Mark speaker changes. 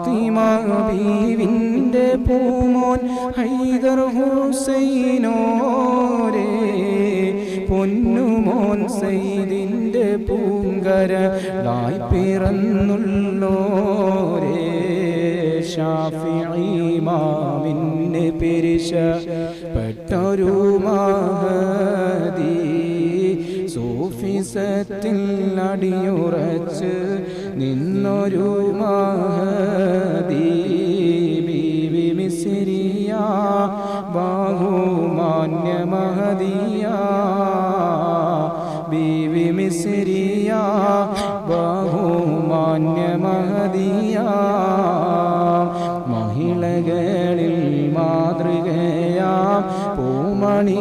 Speaker 1: ഫാത്തിമ ബീവിൻ്റെ പൂമോൻ ഹൈദർ ഹുസൈനോരേ പൊന്നുമോൻ സയ്യിദിൻ്റെ പൂങ്കരളായി പിറന്നുള്ളോരേ ശാഫിഈ ഇമാമിന് പിരിശപ്പെട്ടൊരു മഹദി സൂഫിസത്തിൽ അടിയുറച്ച് നിന്നൊരു മഹദി ബീവി മിസ്രിയ ബഹുമാന്യ മഹദിയ ബീവി മിസ്രിയ ബഹുമാന്യ മഹദിയ മഹിളകളിൽ മാതൃകയാം പൂമണി